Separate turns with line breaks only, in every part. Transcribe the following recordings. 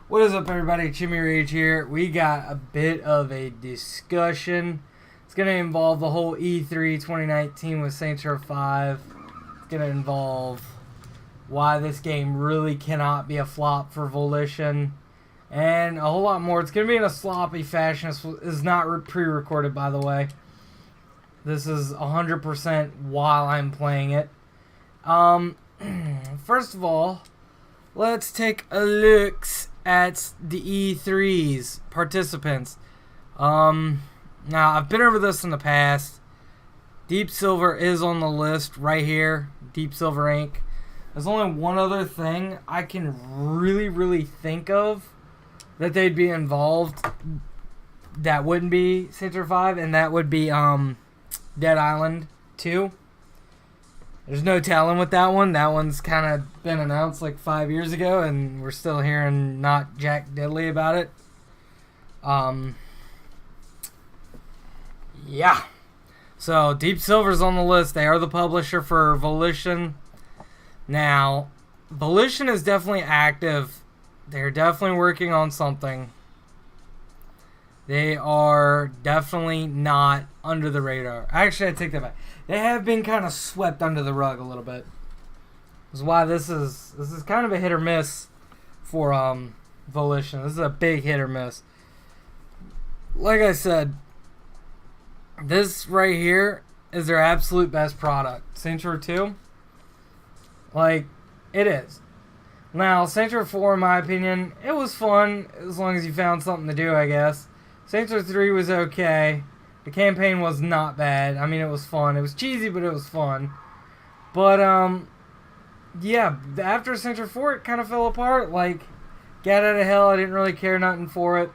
What is up, everybody? Jimmy Rage here. We got a bit of a discussion. It's going to involve the whole E3 2019 with Saints Row 5. It's going to involve why this game really cannot be a flop for Volition, and a whole lot more. It's going to be in a sloppy fashion. This is not pre-recorded, by the way. This is 100% while I'm playing it. First of all, let's take a look at the E3's participants. Now, I've been over this in the past. Deep Silver is on the list right here. Deep Silver Inc. There's only one other thing I can really think of that they'd be involved that wouldn't be Saints Row 5, and that would be Dead Island 2. There's no telling with that one. That one's kind of been announced like 5 years ago, and we're still hearing not jack diddly about it. Yeah. So, Deep Silver's on the list. They are the publisher for Volition. Now, Volition is definitely active. They're definitely working on something. They are definitely not under the radar. Actually, I take that back. They have been kind of swept under the rug a little bit. That's why this is kind of a hit or miss for Volition. This is a big hit or miss. Like I said, this right here is their absolute best product. Saints Row 2, like, it is. Now, Saints Row 4, in my opinion, it was fun as long as you found something to do, I guess. Saints Row 3 was okay. The campaign was not bad. I mean, it was fun. It was cheesy, but it was fun. But, yeah, after Saints Row 4, it kind of fell apart. Like, Get Out of Hell, I didn't really care nothing for it.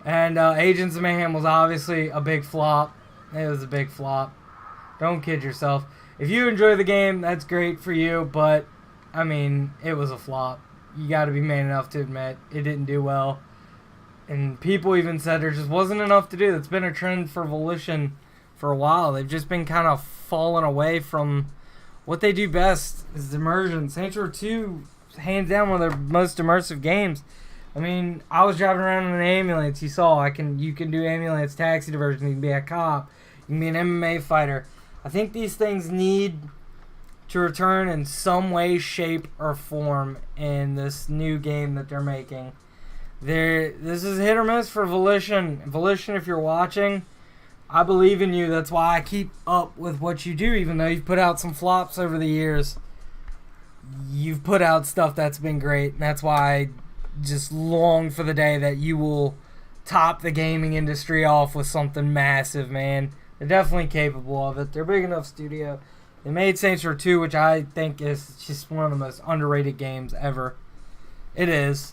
And Agents of Mayhem was obviously a big flop. It was a big flop. Don't kid yourself. If you enjoy the game, that's great for you, but, I mean, it was a flop. You got to be man enough to admit it didn't do well. And people even said there just wasn't enough to do. That's been a trend for Volition for a while. They've just been kind of falling away from what they do best, is immersion. Saints Row 2, hands down, one of their most immersive games. I mean, I was driving around in an ambulance. You saw, you can do ambulance taxi diversion. You can be a cop. You can be an MMA fighter. I think these things need to return in some way, shape, or form in this new game that they're making. This is hit or miss for Volition. Volition, if you're watching, I believe in you. That's why I keep up with what you do, even though you've put out some flops over the years. You've put out stuff that's been great, and that's why I just long for the day that you will top the gaming industry off with something massive, man. They're definitely capable of it. They're a big enough studio. They made Saints Row 2, which I think is just one of the most underrated games ever. It is.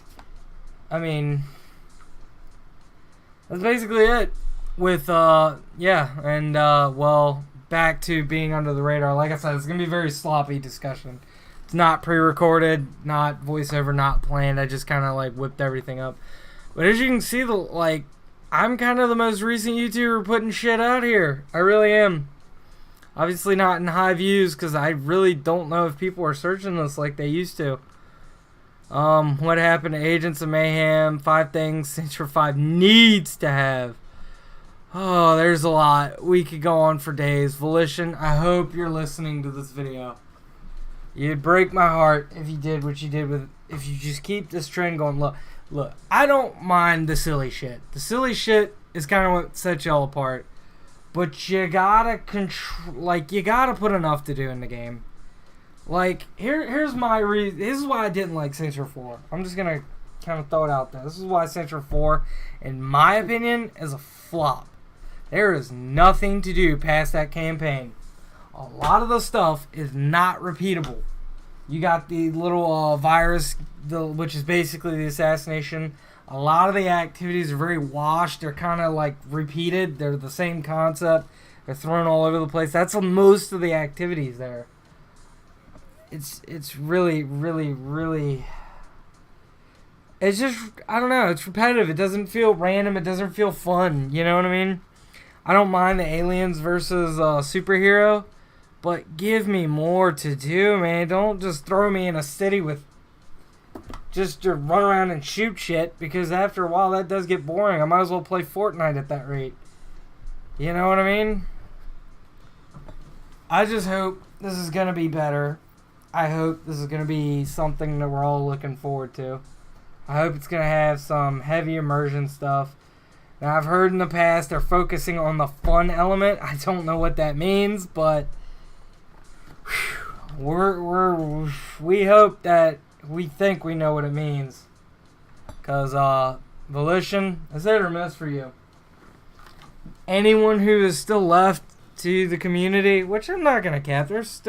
I mean, that's basically it with, well, back to being under the radar. Like I said, it's going to be a very sloppy discussion. It's not pre-recorded, not voiceover, not planned. I just kind of, like, whipped everything up. But as you can see, I'm kind of the most recent YouTuber putting shit out here. I really am. Obviously not in high views, because I really don't know if people are searching this like they used to. What happened to Agents of Mayhem? 5 things Saints Row 5 needs to have. Oh, there's a lot. We could go on for days. Volition, I hope you're listening to this video. You'd break my heart if you did what you did if you just keep this trend going. Look, I don't mind the silly shit. The silly shit is kind of what sets y'all apart. But you gotta you gotta put enough to do in the game. Like, here's my reason. This is why I didn't like Saints Row 4. I'm just going to kind of throw it out there. This is why Saints Row 4, in my opinion, is a flop. There is nothing to do past that campaign. A lot of the stuff is not repeatable. You got the little virus, which is basically the assassination. A lot of the activities are very washed. They're kind of like repeated. They're the same concept. They're thrown all over the place. That's most of the activities there. It's really it's just, I don't know, it's repetitive. It doesn't feel random. It doesn't feel fun. You know what I mean? I don't mind the aliens versus superhero, but give me more to do, man. Don't just throw me in a city with just to run around and shoot shit, because after a while that does get boring. I might as well play Fortnite at that rate. You know what I mean? I just hope this is going to be better. I hope this is going to be something that we're all looking forward to. I hope it's going to have some heavy immersion stuff. Now, I've heard in the past they're focusing on the fun element. I don't know what that means, but we hope that we think we know what it means. Because Volition is hit or miss for you. Anyone who is still left to the community, which I'm not gonna cap. There's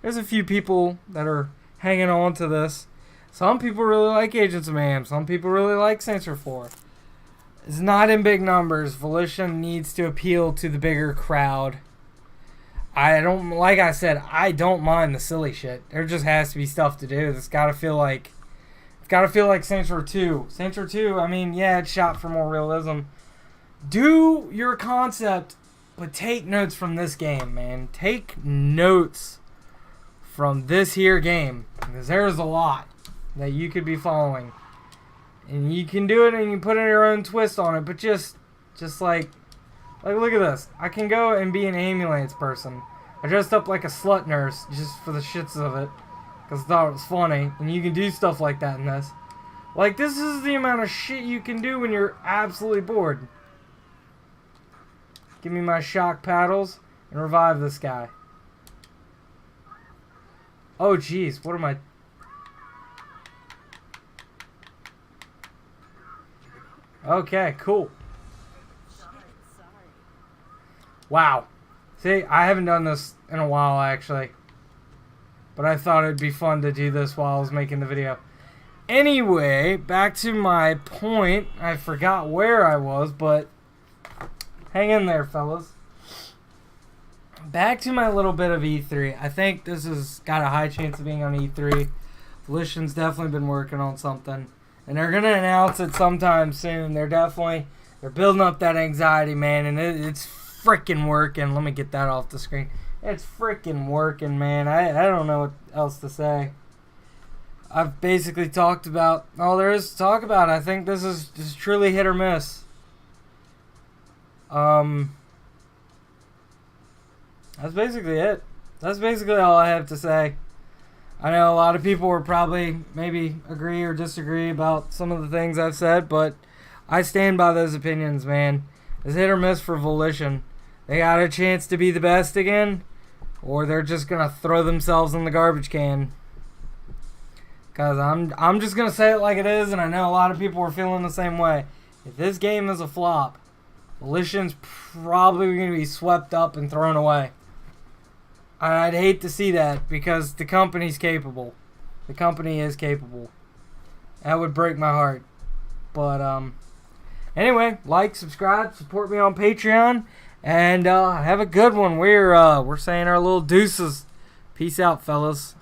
a few people that are hanging on to this. Some people really like Agents of Mayhem. Some people really like Saints Row 4. It's not in big numbers. Volition needs to appeal to the bigger crowd. I don't mind the silly shit. There just has to be stuff to do. It's gotta feel like Saints Row 2. Saints Row 2, I mean, yeah, it's shot for more realism. Do your concept, but take notes from this game, man. Take notes from this here game, because there's a lot that you could be following. And you can do it and you can put in your own twist on it, but just like look at this. I can go and be an ambulance person. I dressed up like a slut nurse just for the shits of it, because I thought it was funny. And you can do stuff like that in this. Like, this is the amount of shit you can do when you're absolutely bored. Give me my shock paddles and revive this guy. Oh, jeez. What am I... Okay, cool. Wow. See, I haven't done this in a while, actually. But I thought it'd be fun to do this while I was making the video. Anyway, back to my point. I forgot where I was, but... hang in there, fellas. Back to my little bit of E3. I think this has got a high chance of being on E3. Volition's definitely been working on something. And they're going to announce it sometime soon. They're building up that anxiety, man. And it's freaking working. Let me get that off the screen. It's freaking working, man. I don't know what else to say. I've basically talked about all there is to talk about. I think this is just truly hit or miss. That's basically it. That's basically all I have to say. I know a lot of people will probably maybe agree or disagree about some of the things I've said, but I stand by those opinions, man. It's hit or miss for Volition. They got a chance to be the best again, or they're just going to throw themselves in the garbage can. Because I'm just going to say it like it is, and I know a lot of people are feeling the same way. If this game is a flop, Volition's probably going to be swept up and thrown away. I'd hate to see that, because the company's capable. The company is capable. That would break my heart. But, anyway, like, subscribe, support me on Patreon, and have a good one. We're saying our little deuces. Peace out, fellas.